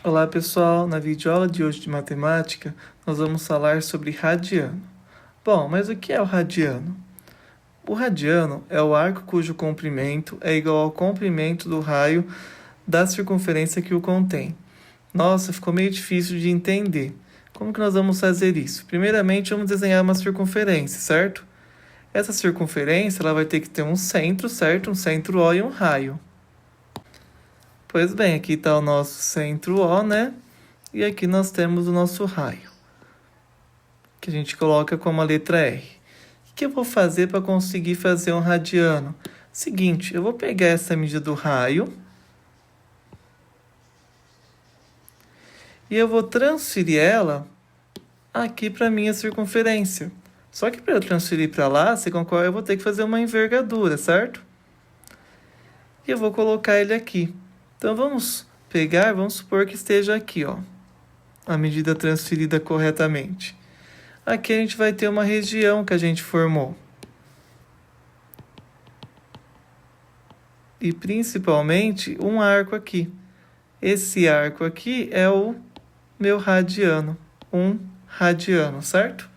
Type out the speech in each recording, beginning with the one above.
Olá pessoal, na videoaula de hoje de matemática nós vamos falar sobre radiano. Bom, mas o que é o radiano? O radiano é o arco cujo comprimento é igual ao comprimento do raio da circunferência que o contém. Nossa, ficou meio difícil de entender. Como que nós vamos fazer isso? Primeiramente vamos desenhar uma circunferência, certo? Essa circunferência ela vai ter que ter um centro, certo? Um centro O e um raio. Pois bem, aqui está o nosso centro O, né? E aqui nós temos o nosso raio, que a gente coloca como a letra R. O que eu vou fazer para conseguir fazer um radiano? Seguinte, eu vou pegar essa medida do raio e eu vou transferir ela aqui para a minha circunferência. Só que para eu transferir para lá, você concorda, eu vou ter que fazer uma envergadura, certo? E eu vou colocar ele aqui. Então vamos pegar, vamos supor que esteja aqui, ó, a medida transferida corretamente. Aqui a gente vai ter uma região que a gente formou. E principalmente um arco aqui. Esse arco aqui é o meu radiano, um radiano, certo?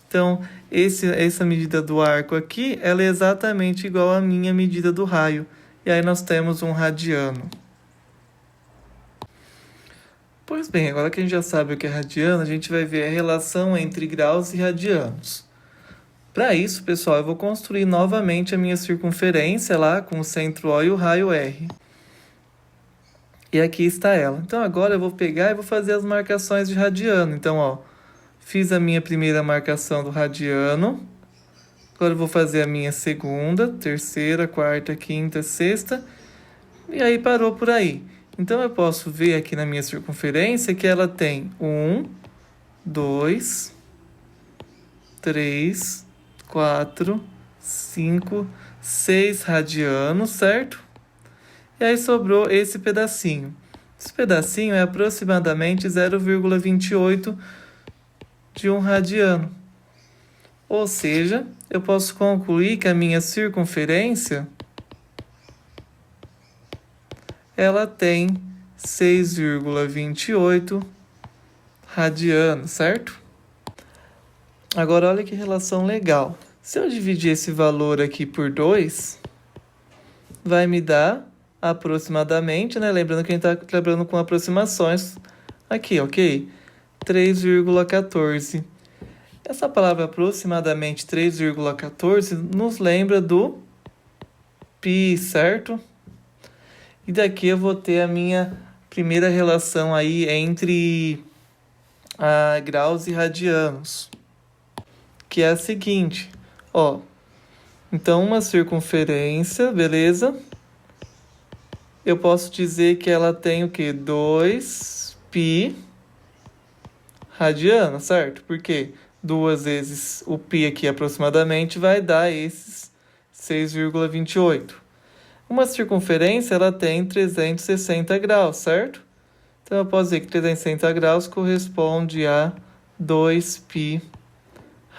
Então, essa medida do arco aqui, ela é exatamente igual à minha medida do raio. E aí nós temos um radiano. Pois bem, agora que a gente já sabe o que é radiano, a gente vai ver a relação entre graus e radianos. Para isso, pessoal, eu vou construir novamente a minha circunferência lá com o centro O e o raio R. E aqui está ela. Então agora eu vou pegar e vou fazer as marcações de radiano. Então, ó, fiz a minha primeira marcação do radiano. Agora eu vou fazer a minha segunda, terceira, quarta, quinta, sexta. E aí parou por aí. Então eu posso ver aqui na minha circunferência que ela tem 1, 2, 3, 4, 5, 6 radianos, certo? E aí sobrou esse pedacinho. Esse pedacinho é aproximadamente 0,28 de um radiano. Ou seja, eu posso concluir que a minha circunferência ela tem 6,28 radianos, certo? Agora olha que relação legal. Se eu dividir esse valor aqui por 2, vai me dar aproximadamente, né? Lembrando que a gente está trabalhando com aproximações aqui, ok? 3,14. Essa palavra aproximadamente 3,14 nos lembra do π, certo? E daqui eu vou ter a minha primeira relação aí entre graus e radianos, que é a seguinte, ó. Então, uma circunferência, beleza? Eu posso dizer que ela tem o quê? 2π radianos, certo? Porque 2 vezes o π aqui aproximadamente vai dar esses 6,28. Uma circunferência ela tem 360 graus, certo? Então eu posso dizer que 360 graus corresponde a 2π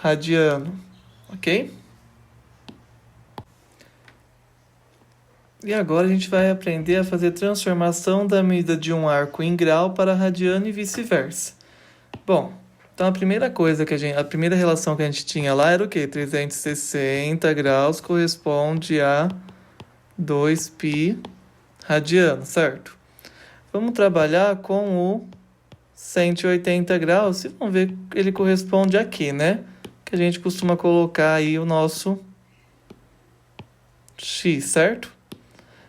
radiano, ok? E agora a gente vai aprender a fazer transformação da medida de um arco em grau para radiano e vice-versa. Bom, então a primeira relação que a gente tinha lá era o quê? 360 graus corresponde a 2π radiano, certo? Vamos trabalhar com o 180 graus e vamos ver que ele corresponde aqui, né? Que a gente costuma colocar aí o nosso x, certo?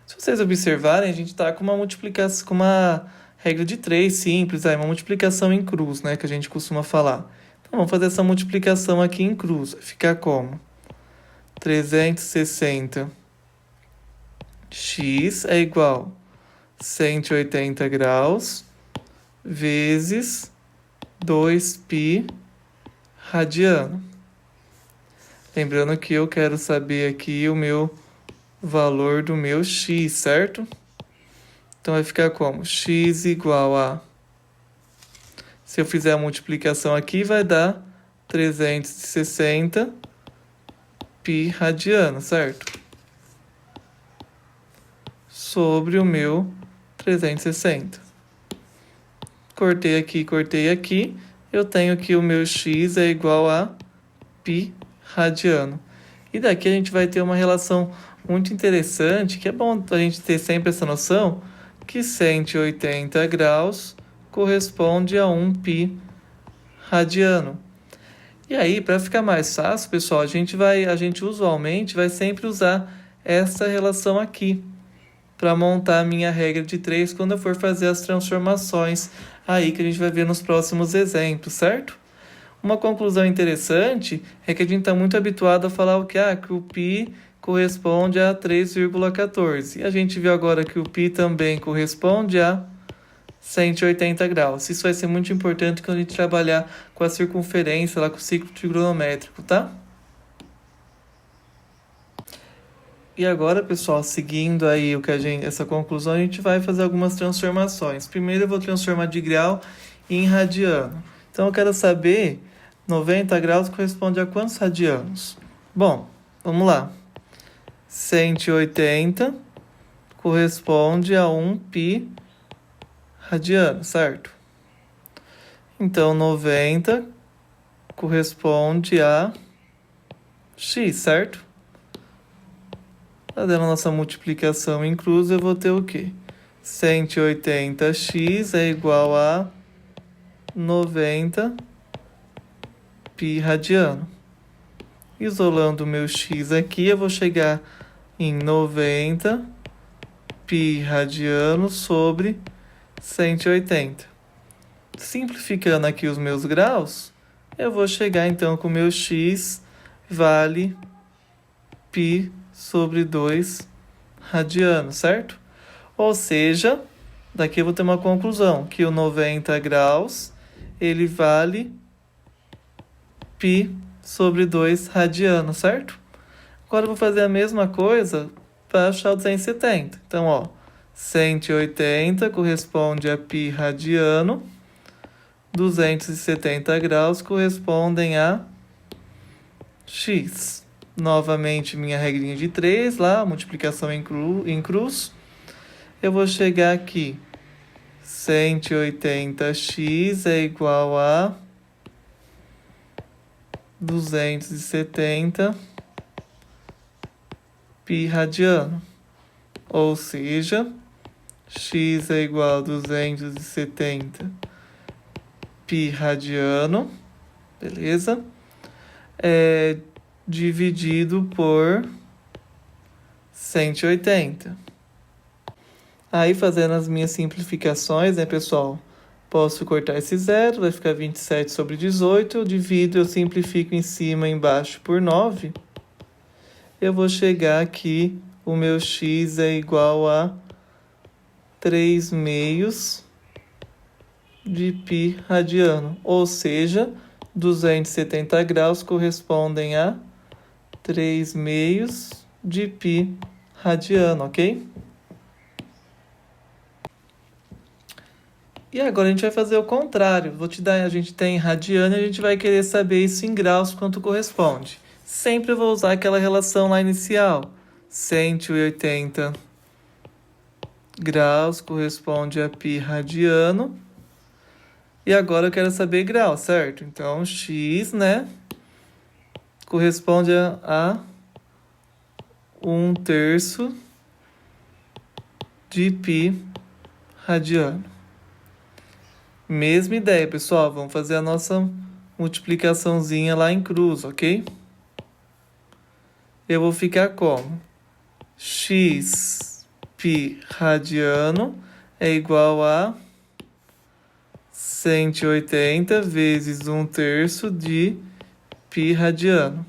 Se vocês observarem, a gente está com uma multiplicação, com uma regra de 3 simples, uma multiplicação em cruz, né? Que a gente costuma falar. Então vamos fazer essa multiplicação aqui em cruz. Vai ficar como? 360 x é igual a 180 graus vezes 2π radiano. Lembrando que eu quero saber aqui o meu valor do meu x, certo? Então vai ficar como? X igual a... Se eu fizer a multiplicação aqui, vai dar 360 π radiano, certo? Sobre o meu 360. cortei aqui. Eu tenho que o meu x é igual a π radiano. E daqui a gente vai ter uma relação muito interessante, que é bom a gente ter sempre essa noção, que 180 graus corresponde a 1 π radiano. E aí, para ficar mais fácil, pessoal, a gente usualmente vai sempre usar essa relação aqui para montar a minha regra de 3 quando eu for fazer as transformações aí que a gente vai ver nos próximos exemplos, certo? Uma conclusão interessante é que a gente está muito habituado a falar que o π corresponde a 3,14. E a gente viu agora que o π também corresponde a 180 graus. Isso vai ser muito importante quando a gente trabalhar com a circunferência, lá com o ciclo trigonométrico, tá? E agora, pessoal, seguindo aí essa conclusão, a gente vai fazer algumas transformações. Primeiro eu vou transformar de grau em radiano. Então eu quero saber 90 graus corresponde a quantos radianos? Bom, vamos lá. 180 corresponde a 1 π radiano, certo? Então 90 corresponde a x, certo? Fazendo a nossa multiplicação em cruz, eu vou ter o quê? 180x é igual a 90 π radiano. Isolando o meu x aqui, eu vou chegar em 90 π radiano sobre 180. Simplificando aqui os meus graus, eu vou chegar então com o meu x vale π sobre 2 radiano, certo? Ou seja, daqui eu vou ter uma conclusão, que o 90 graus, ele vale π sobre 2 radiano, certo? Agora eu vou fazer a mesma coisa para achar o 270. Então, 180 corresponde a π radiano, 270 graus correspondem a x. Novamente, minha regrinha de 3 lá, multiplicação em cruz. Eu vou chegar aqui. 180x é igual a 270 π radiano. Ou seja, x é igual a 270 π radiano, beleza? Dividido por 180. Aí, fazendo as minhas simplificações, né, pessoal? Posso cortar esse zero, vai ficar 27 sobre 18. Eu divido, eu simplifico em cima e embaixo por 9. Eu vou chegar aqui, o meu x é igual a 3 meios de π radiano. Ou seja, 270 graus correspondem a 3 meios de π radiano, ok? E agora a gente vai fazer o contrário. A gente tem radiano e a gente vai querer saber isso em graus quanto corresponde. Sempre vou usar aquela relação lá inicial. 180 graus corresponde a π radiano. E agora eu quero saber grau, certo? Então, x, né, corresponde a 1/3 de π radiano. Mesma ideia, pessoal. Vamos fazer a nossa multiplicaçãozinha lá em cruz, ok? Eu vou ficar como? X π radiano é igual a 180 vezes 1/3 de π radiano.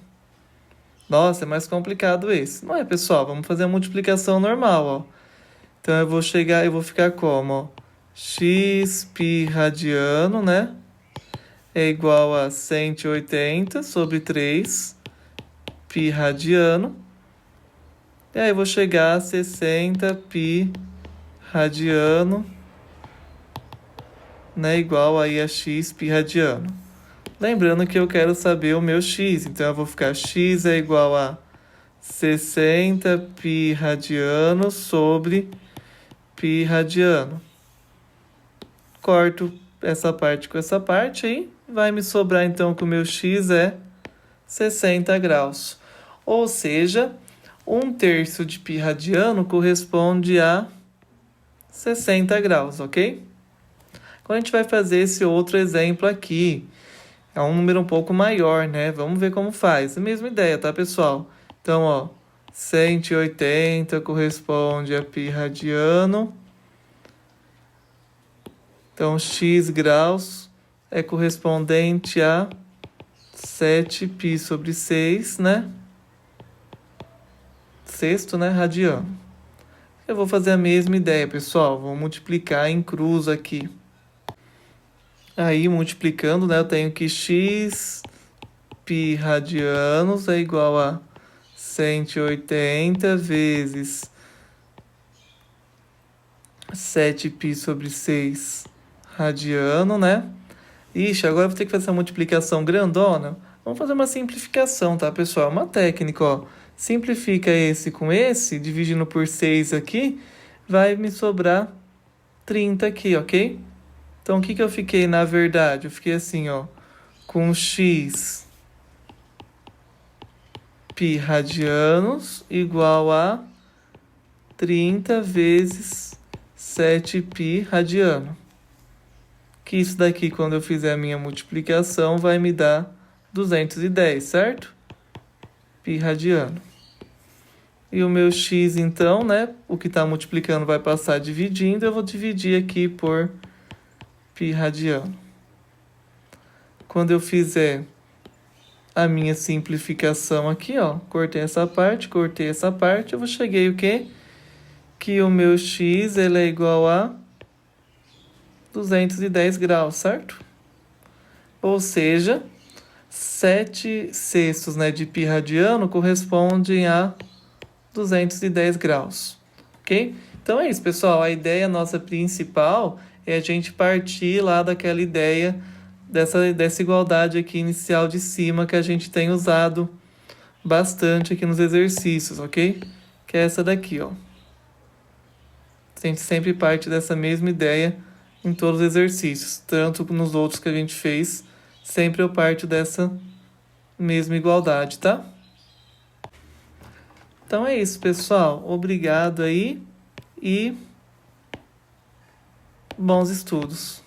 Nossa, é mais complicado esse. Não é, pessoal? Vamos fazer a multiplicação normal, Então eu vou ficar como, x π radiano, né? É igual a 180 sobre 3 π radiano. E aí eu vou chegar a 60 π radiano, né, igual aí a x π radiano. Lembrando que eu quero saber o meu x, então eu vou ficar x é igual a 60 π radiano sobre π radiano. Corto essa parte com essa parte aí, vai me sobrar então que o meu x é 60 graus. Ou seja, 1/3 de π radiano corresponde a 60 graus, ok? Quando a gente vai fazer esse outro exemplo aqui, é um número um pouco maior, né? Vamos ver como faz. A mesma ideia, tá, pessoal? Então, ó, 180 corresponde a π radiano. Então, x graus é correspondente a 7π sobre 6, né? Sexto, né? Radiano. Eu vou fazer a mesma ideia, pessoal. Vou multiplicar em cruz aqui. Aí, multiplicando, né? Eu tenho que x π radianos é igual a 180 vezes 7π sobre 6 radiano, né? Ixi, agora eu vou ter que fazer essa multiplicação grandona. Vamos fazer uma simplificação, tá, pessoal? Uma técnica, ó. Simplifica esse com esse, dividindo por 6 aqui, vai me sobrar 30 aqui, ok? Então, o que eu fiquei, na verdade? Eu fiquei assim, ó, com x π radianos igual a 30 vezes 7π radiano. Que isso daqui, quando eu fizer a minha multiplicação, vai me dar 210, certo? Π radiano. E o meu x, então, né? O que está multiplicando vai passar dividindo. Eu vou dividir aqui por π radiano. Quando eu fizer a minha simplificação aqui, ó, cortei essa parte, eu cheguei o quê? Que o meu x ele é igual a 210 graus, certo? Ou seja, 7/6, né, de π radiano correspondem a 210 graus, ok? Então é isso, pessoal. A ideia nossa principal é a gente partir lá daquela ideia dessa igualdade aqui inicial de cima que a gente tem usado bastante aqui nos exercícios, ok? Que é essa daqui, ó. A gente sempre parte dessa mesma ideia em todos os exercícios, tanto nos outros que a gente fez, sempre eu parto dessa mesma igualdade, tá? Então é isso, pessoal. Obrigado aí e bons estudos.